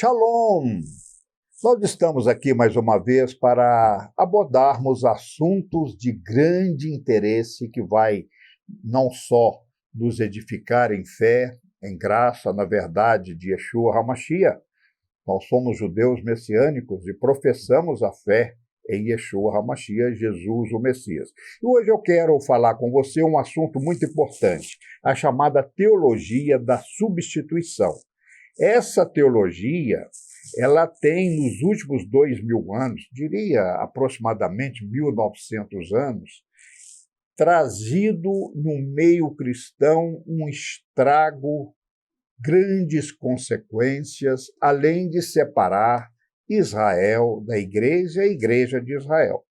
Shalom! Nós estamos aqui mais uma vez para abordarmos assuntos de grande interesse que vai não só nos edificar em fé, em graça, na verdade de Yeshua HaMashiach. Nós somos judeus messiânicos e professamos a fé em Yeshua HaMashiach, Jesus o Messias. E hoje eu quero falar com você um assunto muito importante, a chamada teologia da substituição. Essa teologia, ela tem nos últimos 2000 anos, diria aproximadamente 1900 anos, trazido no meio cristão um estrago, grandes consequências, além de separar Israel da igreja e a igreja de Israel.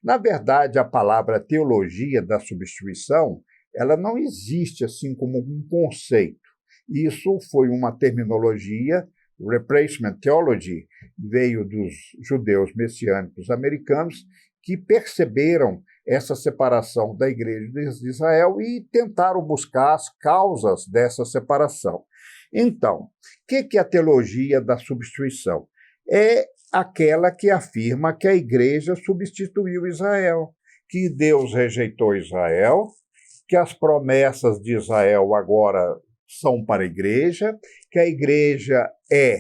Na verdade, a palavra teologia da substituição, ela não existe assim como um conceito. Isso foi uma terminologia, replacement theology, veio dos judeus messiânicos americanos, que perceberam essa separação da igreja de Israel e tentaram buscar as causas dessa separação. Então, o que é a teologia da substituição? É aquela que afirma que a igreja substituiu Israel, que Deus rejeitou Israel, que as promessas de Israel agora são para a igreja, que a igreja é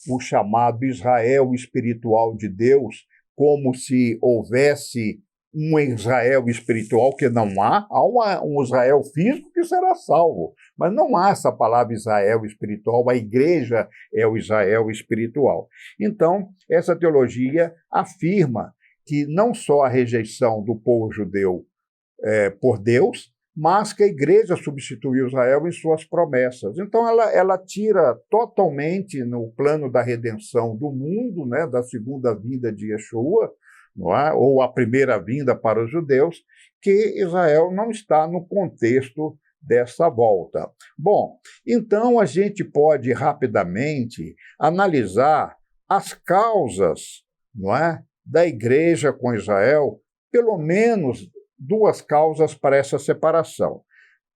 o chamado Israel espiritual de Deus, como se houvesse um Israel espiritual que não há. Há um Israel físico que será salvo, mas não há essa palavra Israel espiritual, a igreja é o Israel espiritual. Então, essa teologia afirma que não só a rejeição do povo judeu por Deus, mas que a igreja substituiu Israel em suas promessas. Então, ela tira totalmente no plano da redenção do mundo, né, da segunda vinda de Yeshua, não é? Ou a primeira vinda para os judeus, que Israel não está no contexto dessa volta. Bom, então a gente pode rapidamente analisar as causas, não é, da igreja com Israel, pelo menos duas causas para essa separação.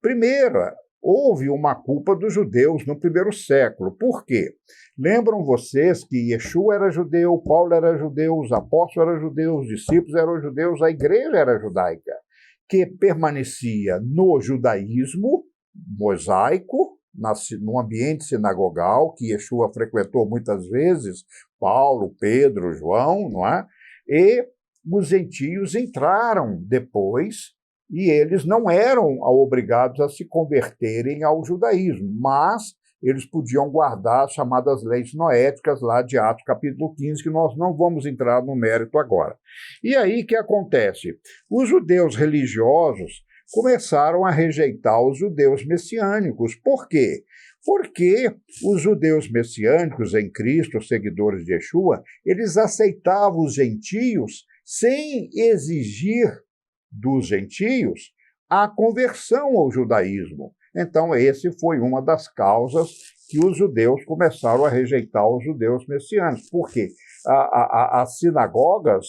Primeira, houve uma culpa dos judeus no primeiro século. Por quê? Lembram vocês que Yeshua era judeu, Paulo era judeu, os apóstolos eram judeus, os discípulos eram judeus, a igreja era judaica, que permanecia no judaísmo mosaico, no ambiente sinagogal, que Yeshua frequentou muitas vezes, Paulo, Pedro, João, não é? E os gentios entraram depois e eles não eram obrigados a se converterem ao judaísmo, mas eles podiam guardar as chamadas leis noéticas lá de Atos capítulo 15, que nós não vamos entrar no mérito agora. E aí o que acontece? Os judeus religiosos começaram a rejeitar os judeus messiânicos. Por quê? Porque os judeus messiânicos em Cristo, seguidores de Yeshua, eles aceitavam os gentios sem exigir dos gentios a conversão ao judaísmo. Então, esse foi uma das causas que os judeus começaram a rejeitar os judeus messiânicos. Por quê? As sinagogas,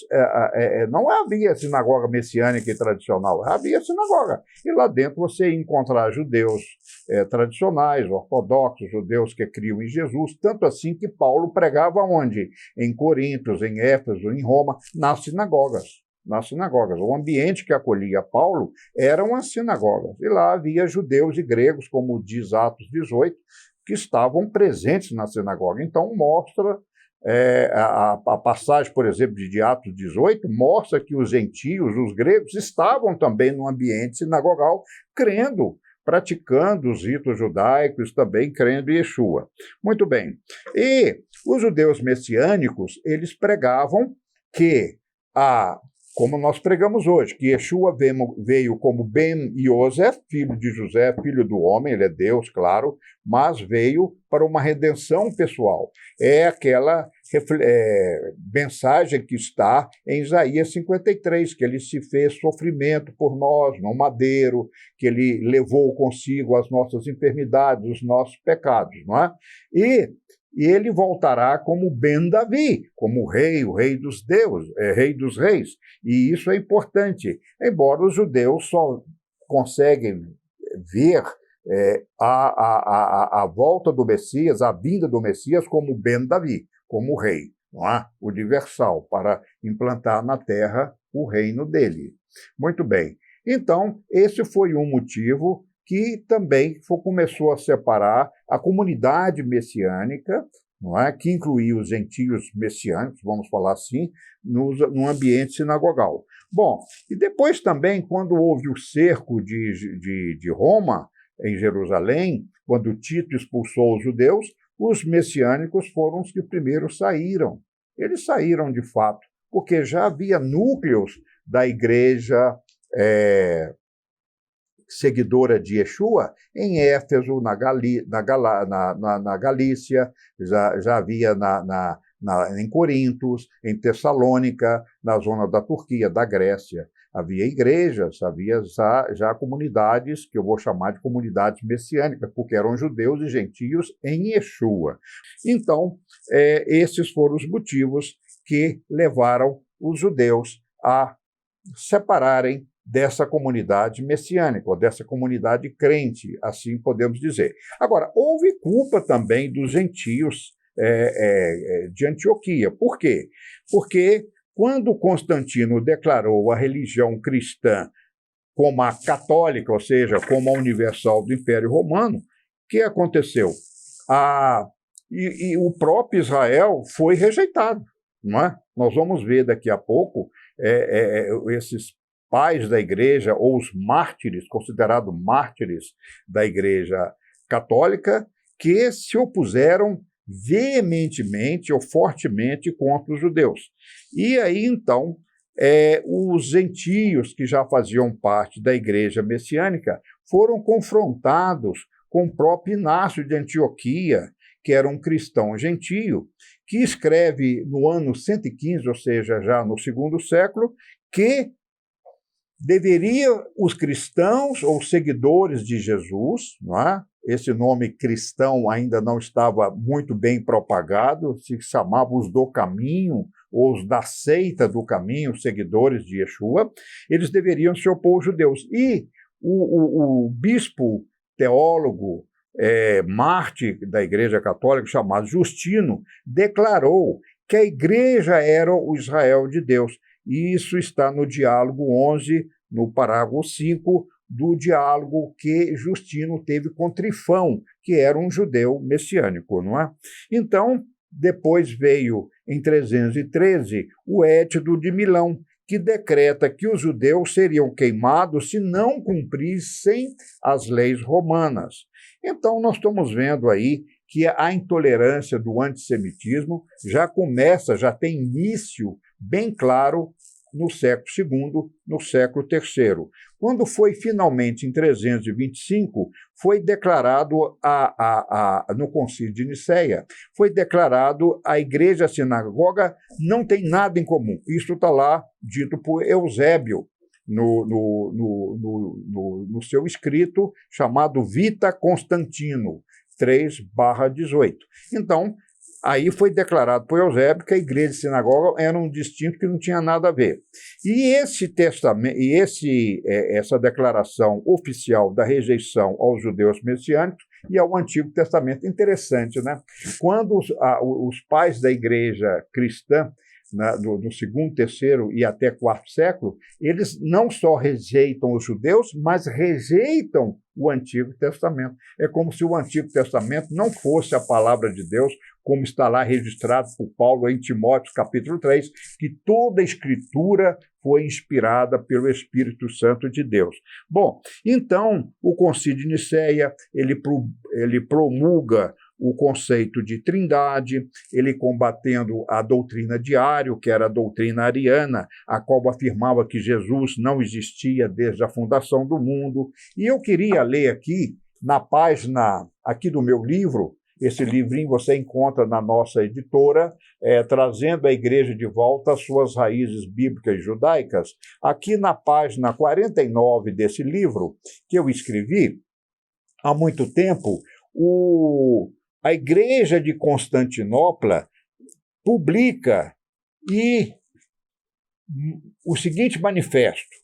não havia sinagoga messiânica e tradicional, havia sinagoga. E lá dentro você ia encontrar judeus tradicionais, ortodoxos, judeus que criam em Jesus, tanto assim que Paulo pregava onde? Em Corinto, em Éfeso, em Roma, nas sinagogas. O ambiente que acolhia Paulo eram as sinagogas. E lá havia judeus e gregos, como diz Atos 18, que estavam presentes na sinagoga. Então, mostra a passagem, por exemplo, de Atos 18, mostra que os gentios, os gregos, estavam também no ambiente sinagogal, crendo, praticando os ritos judaicos, também crendo em Yeshua. Muito bem. E os judeus messiânicos, eles pregavam que como nós pregamos hoje, que Yeshua veio como Ben Yosef, filho de José, filho do homem, ele é Deus, claro, mas veio para uma redenção pessoal. É aquela mensagem que está em Isaías 53, que ele se fez sofrimento por nós, no madeiro, que ele levou consigo as nossas enfermidades, os nossos pecados, não é? E ele voltará como Ben Davi, como rei, o rei dos deuses, rei dos reis. E isso é importante, embora os judeus só conseguem ver a volta do Messias, a vinda do Messias como Ben Davi, como rei, não é? Universal, para implantar na terra o reino dele. Muito bem. Então, esse foi um motivo que também começou a separar a comunidade messiânica, não é? Que incluía os gentios messiânicos, vamos falar assim, no ambiente sinagogal. Bom, e depois também, quando houve o cerco de Roma, em Jerusalém, quando Tito expulsou os judeus, os messiânicos foram os que primeiro saíram. Eles saíram de fato, porque já havia núcleos da igreja seguidora de Yeshua em Éfeso, na Galícia, já havia em Corintos, em Tessalônica, na zona da Turquia, da Grécia. Havia igrejas, havia já comunidades, que eu vou chamar de comunidades messiânicas, porque eram judeus e gentios em Yeshua. Então, esses foram os motivos que levaram os judeus a separarem dessa comunidade messiânica, ou dessa comunidade crente, assim podemos dizer. Agora, houve culpa também dos gentios de Antioquia. Por quê? Porque quando Constantino declarou a religião cristã como a católica, ou seja, como a universal do Império Romano, o que aconteceu? O próprio Israel foi rejeitado, não é? Nós vamos ver daqui a pouco esses pais da igreja, ou os mártires, considerados mártires da igreja católica, que se opuseram veementemente ou fortemente contra os judeus. E aí, então, os gentios que já faziam parte da igreja messiânica foram confrontados com o próprio Inácio de Antioquia, que era um cristão gentio, que escreve no ano 115, ou seja, já no segundo século, que os cristãos ou seguidores de Jesus, não é? Esse nome cristão ainda não estava muito bem propagado, se chamava os do caminho, ou os da seita do caminho, seguidores de Yeshua, eles deveriam se opor aos judeus. E o bispo teólogo, mártir da Igreja Católica, chamado Justino, declarou que a igreja era o Israel de Deus. E isso está no diálogo 11, no parágrafo 5, do diálogo que Justino teve com Trifão, que era um judeu messiânico, não é? Então, depois veio, em 313, o Édito de Milão, que decreta que os judeus seriam queimados se não cumprissem as leis romanas. Então, nós estamos vendo aí que a intolerância do antissemitismo já tem início bem claro no século II, no século III. Quando foi finalmente em 325, foi declarado no Concílio de Nicéia, foi declarado a igreja, a sinagoga, não tem nada em comum. Isso está lá dito por Eusébio, no seu escrito chamado Vita Constantino, 3/18. Então, aí foi declarado por Eusébio que a igreja e a sinagoga eram distintos, que não tinha nada a ver. E esse testamento, essa declaração oficial da rejeição aos judeus messiânicos e ao Antigo Testamento, interessante, né? Quando os pais da igreja cristã, no segundo, terceiro e até quarto século, eles não só rejeitam os judeus, mas rejeitam o Antigo Testamento. É como se o Antigo Testamento não fosse a palavra de Deus, como está lá registrado por Paulo em Timóteo, capítulo 3, que toda a Escritura foi inspirada pelo Espírito Santo de Deus. Bom, então, o Concílio de Nicéia, ele promulga o conceito de trindade, ele combatendo a doutrina de Ário, que era a doutrina ariana, a qual afirmava que Jesus não existia desde a fundação do mundo. E eu queria ler aqui, na página aqui do meu livro, esse livrinho você encontra na nossa editora, trazendo a igreja de volta às suas raízes bíblicas judaicas. Aqui na página 49 desse livro, que eu escrevi há muito tempo, a igreja de Constantinopla publica o seguinte manifesto: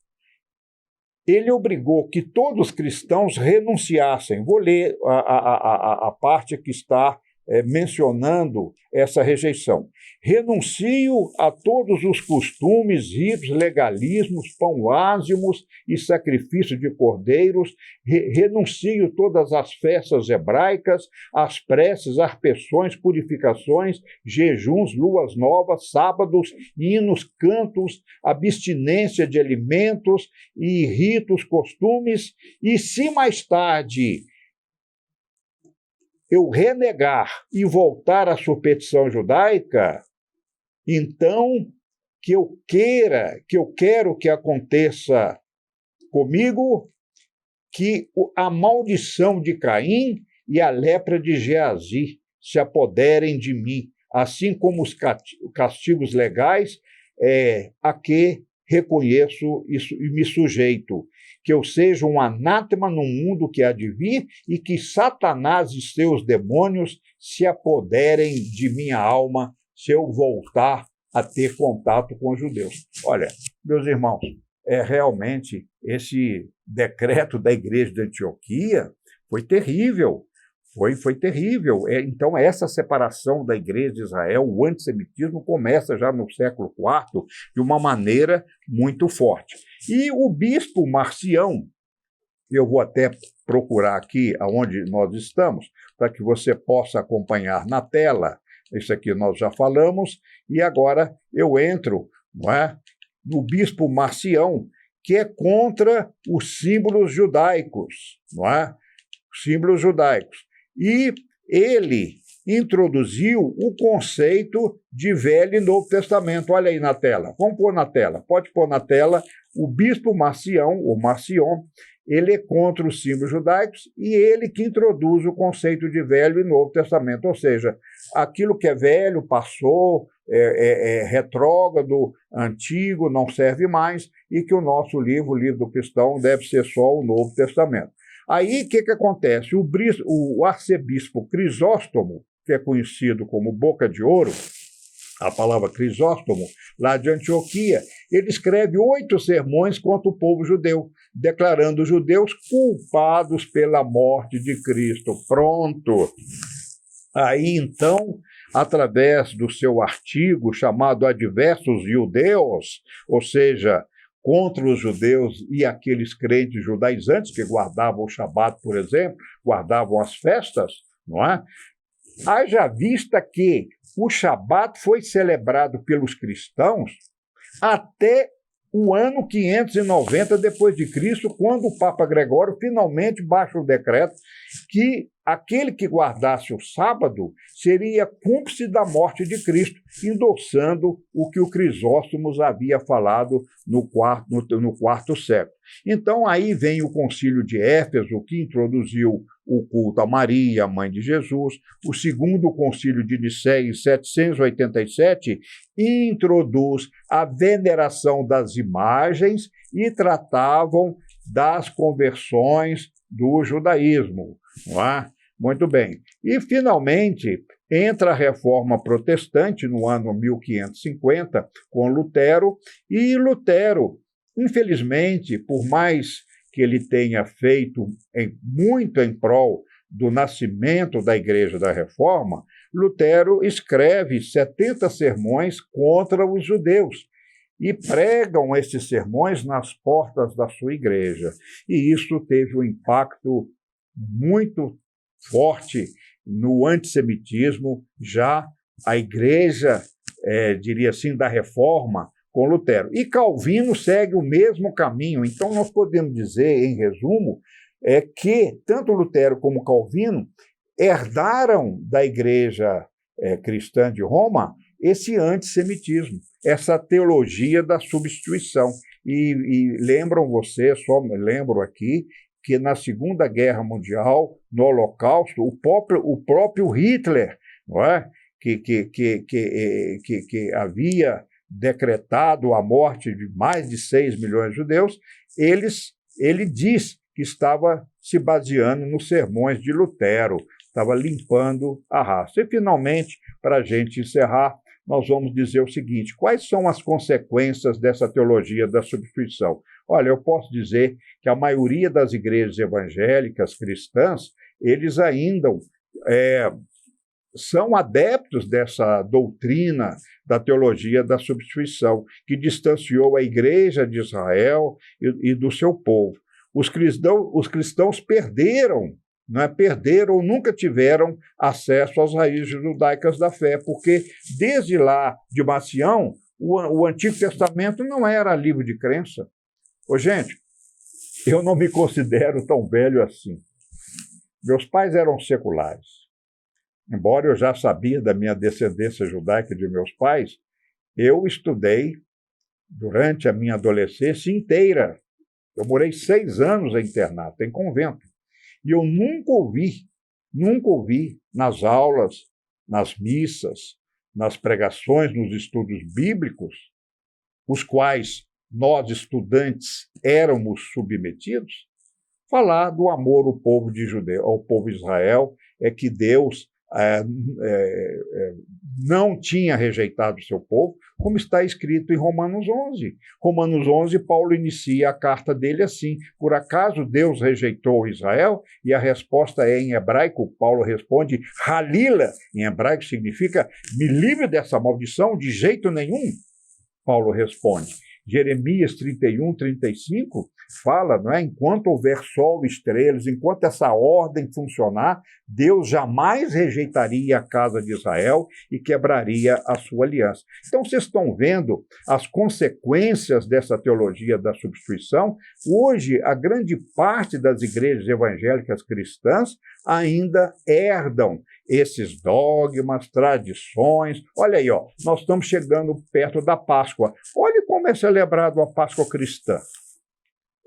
ele obrigou que todos os cristãos renunciassem. Vou ler a parte que está mencionando essa rejeição. Renuncio a todos os costumes, ritos, legalismos, pão ázimos e sacrifício de cordeiros, renuncio todas as festas hebraicas, as preces, arpeções, purificações, jejuns, luas novas, sábados, hinos, cantos, abstinência de alimentos e ritos, costumes, e se mais tarde eu renegar e voltar à superstição judaica, então que eu quero que aconteça comigo que a maldição de Caim e a lepra de Geazi se apoderem de mim, assim como os castigos legais a que reconheço e me sujeito, que eu seja um anátema no mundo que há de vir e que Satanás e seus demônios se apoderem de minha alma se eu voltar a ter contato com os judeus. Olha, meus irmãos, realmente esse decreto da igreja de Antioquia foi terrível. Foi terrível. Então, essa separação da igreja de Israel, o antissemitismo, começa já no século IV de uma maneira muito forte. E o bispo Marcião, eu vou até procurar aqui onde nós estamos, para que você possa acompanhar na tela. Isso aqui nós já falamos, e agora eu entro, não é, no bispo Marcião, que é contra os símbolos judaicos, não é? Os símbolos judaicos. E ele introduziu o conceito de Velho e Novo Testamento. Olha aí na tela. Vamos pôr na tela. Pode pôr na tela. O bispo Marcião, ou Marcion, ele é contra os símbolos judaicos e ele que introduz o conceito de Velho e Novo Testamento. Ou seja, aquilo que é velho passou, é retrógrado, antigo, não serve mais, e que o nosso livro, o livro do cristão, deve ser só o Novo Testamento. Aí, o que acontece? O arcebispo Crisóstomo, que é conhecido como Boca de Ouro, a palavra Crisóstomo, lá de Antioquia, ele escreve 8 sermões contra o povo judeu, declarando os judeus culpados pela morte de Cristo. Pronto! Aí, então, através do seu artigo chamado Adversos Judeus, ou seja, contra os judeus e aqueles crentes judaizantes que guardavam o Shabat, por exemplo, guardavam as festas, não é? Haja vista que o Shabat foi celebrado pelos cristãos até o ano 590 depois de Cristo, quando o Papa Gregório finalmente baixa o decreto que aquele que guardasse o sábado seria cúmplice da morte de Cristo, endossando o que o Crisóstomo havia falado no quarto século. Então, aí vem o Concílio de Éfeso, que introduziu o culto a Maria, a mãe de Jesus. O segundo Concílio de Nicéia, em 787, introduz a veneração das imagens e tratavam das conversões do judaísmo. Não é? Muito bem. E, finalmente, entra a Reforma Protestante no ano 1550, com Lutero, e Lutero, infelizmente, por mais que ele tenha feito muito em prol do nascimento da Igreja da Reforma, Lutero escreve 70 sermões contra os judeus e pregam esses sermões nas portas da sua igreja. E isso teve um impacto muito forte no antissemitismo, já a igreja, diria assim, da Reforma, com Lutero. E Calvino segue o mesmo caminho. Então, nós podemos dizer, em resumo, que tanto Lutero como Calvino herdaram da igreja cristã de Roma esse antissemitismo, essa teologia da substituição. E lembram vocês, só me lembro aqui, que na Segunda Guerra Mundial, no Holocausto, o próprio Hitler, não é? que havia decretado a morte de mais de 6 milhões de judeus, ele diz que estava se baseando nos sermões de Lutero, estava limpando a raça. E, finalmente, para a gente encerrar, nós vamos dizer o seguinte: quais são as consequências dessa teologia da substituição? Olha, eu posso dizer que a maioria das igrejas evangélicas cristãs, eles ainda são adeptos dessa doutrina da teologia da substituição, que distanciou a igreja de Israel e do seu povo. Os cristãos perderam, não é? Perderam, nunca tiveram acesso às raízes judaicas da fé, porque desde lá de Sião, o Antigo Testamento não era livro de crença. Ô, gente, eu não me considero tão velho assim. Meus pais eram seculares. Embora eu já sabia da minha descendência judaica de meus pais, eu estudei durante a minha adolescência inteira. Eu morei 6 anos em internato, em convento. E eu nunca ouvi nas aulas, nas missas, nas pregações, nos estudos bíblicos, os quais nós, estudantes, éramos submetidos, falar do amor ao povo de Israel, que Deus não tinha rejeitado o seu povo, como está escrito em Romanos 11. Romanos 11, Paulo inicia a carta dele assim: por acaso Deus rejeitou Israel? E a resposta é em hebraico. Paulo responde, Halila, em hebraico significa, me livre dessa maldição, de jeito nenhum. Paulo responde. Jeremias 31, 35 fala, não é? Enquanto houver sol e estrelas, enquanto essa ordem funcionar, Deus jamais rejeitaria a casa de Israel e quebraria a sua aliança. Então, vocês estão vendo as consequências dessa teologia da substituição. Hoje, a grande parte das igrejas evangélicas cristãs ainda herdam esses dogmas, tradições. Olha aí, ó, nós estamos chegando perto da Páscoa. Olha como é celebrado a Páscoa cristã.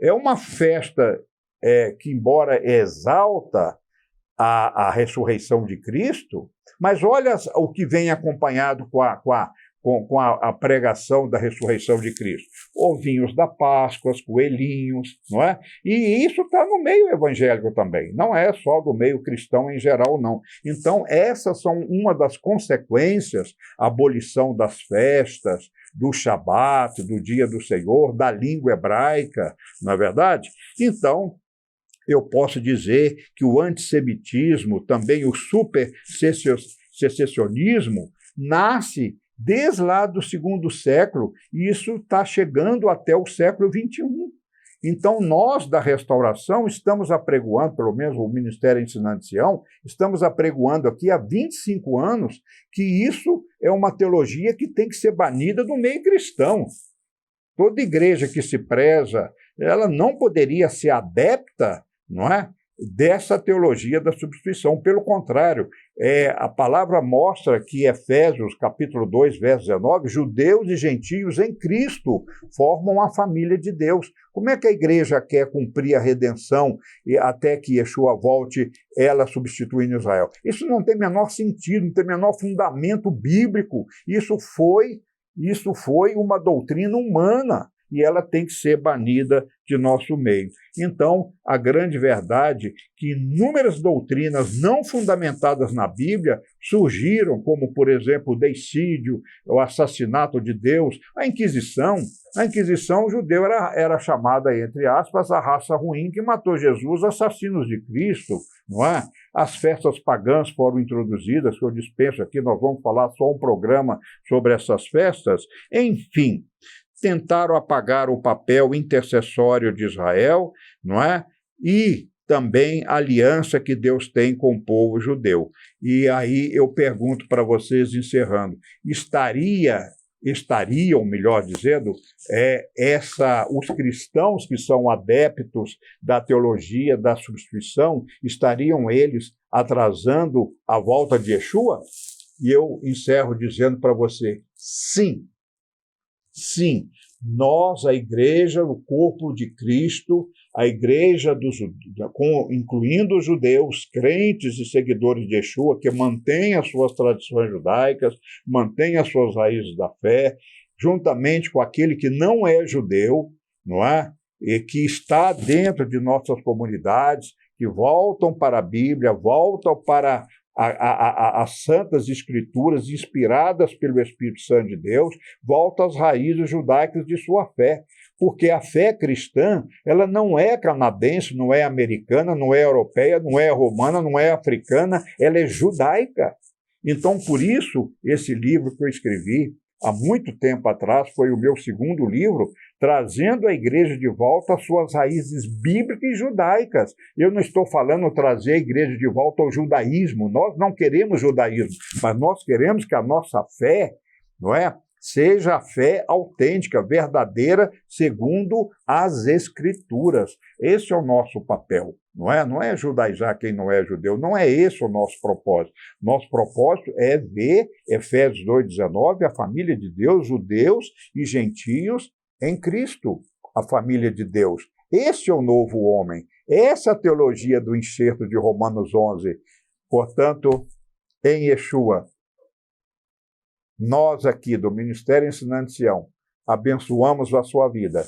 É uma festa que, embora exalta a ressurreição de Cristo, mas olha o que vem acompanhado com a pregação da ressurreição de Cristo. Ovinhos da Páscoa, coelhinhos, não é? E isso está no meio evangélico também, não é só do meio cristão em geral, não. Então, essas são uma das consequências, a abolição das festas, do Shabat, do Dia do Senhor, da língua hebraica, não é verdade? Então, eu posso dizer que o antissemitismo, também o supersecessionismo, nasce desde lá do 2º século, e isso está chegando até o século XXI. Então, nós da restauração estamos apregoando, pelo menos o Ministério Ensinando de Sião, estamos apregoando aqui há 25 anos que isso é uma teologia que tem que ser banida do meio cristão. Toda igreja que se preza, ela não poderia ser adepta, não é, dessa teologia da substituição. Pelo contrário, a palavra mostra que Efésios, capítulo 2, verso 19, judeus e gentios em Cristo formam a família de Deus. Como é que a igreja quer cumprir a redenção até que Yeshua volte, ela substituindo Israel? Isso não tem menor sentido, não tem menor fundamento bíblico. Isso foi uma doutrina humana, e ela tem que ser banida de nosso meio. Então, a grande verdade é que inúmeras doutrinas não fundamentadas na Bíblia surgiram, como, por exemplo, o deicídio, o assassinato de Deus, a Inquisição. Na Inquisição, o judeu era chamada, entre aspas, a raça ruim que matou Jesus, assassinos de Cristo, não é? As festas pagãs foram introduzidas, que eu dispenso aqui, nós vamos falar só um programa sobre essas festas. Enfim, tentaram apagar o papel intercessório de Israel, não é? E também a aliança que Deus tem com o povo judeu. E aí eu pergunto para vocês, encerrando, estariam, melhor dizendo, os cristãos que são adeptos da teologia da substituição, estariam eles atrasando a volta de Yeshua? E eu encerro dizendo para você, sim. Sim, nós, a igreja, o corpo de Cristo, a igreja, incluindo os judeus, crentes e seguidores de Yeshua, que mantêm as suas tradições judaicas, mantêm as suas raízes da fé, juntamente com aquele que não é judeu, não é? E que está dentro de nossas comunidades, que voltam para a Bíblia, voltam para as santas escrituras inspiradas pelo Espírito Santo de Deus, volta às raízes judaicas de sua fé. porque a fé cristã, ela não é canadense, não é americana, não é europeia, não é romana, não é africana, ela é judaica. Então, por isso, esse livro que eu escrevi há muito tempo atrás, foi o meu segundo livro, trazendo a igreja de volta às suas raízes bíblicas e judaicas. Eu não estou falando trazer a igreja de volta ao judaísmo, nós não queremos judaísmo, mas nós queremos que a nossa fé, não é, seja a fé autêntica, verdadeira, segundo as Escrituras. Esse é o nosso papel, não é? Não é judaizar quem não é judeu, não é esse o nosso propósito. Nosso propósito é ver, Efésios 2,19, a família de Deus, judeus e gentios em Cristo, a família de Deus. Esse é o novo homem. Essa é a teologia do enxerto de Romanos 11. Portanto, em Yeshua, nós aqui do Ministério Ensinando Sião abençoamos a sua vida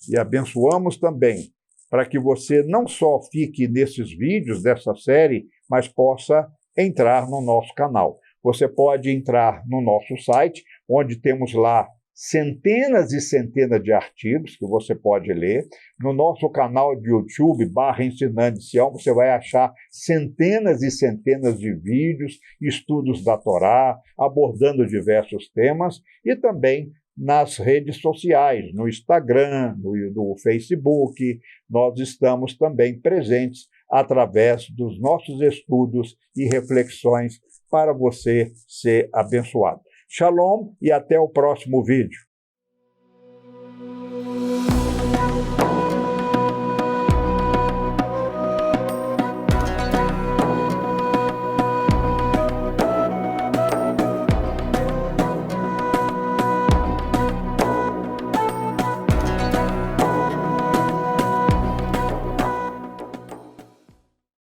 e abençoamos também para que você não só fique nesses vídeos dessa série, mas possa entrar no nosso canal. Você pode entrar no nosso site, onde temos lá centenas e centenas de artigos que você pode ler. No nosso canal de YouTube, /Ensinando Sião, você vai achar centenas e centenas de vídeos, estudos da Torá, abordando diversos temas, e também nas redes sociais, no Instagram, no Facebook, nós estamos também presentes através dos nossos estudos e reflexões para você ser abençoado. Shalom e até o próximo vídeo.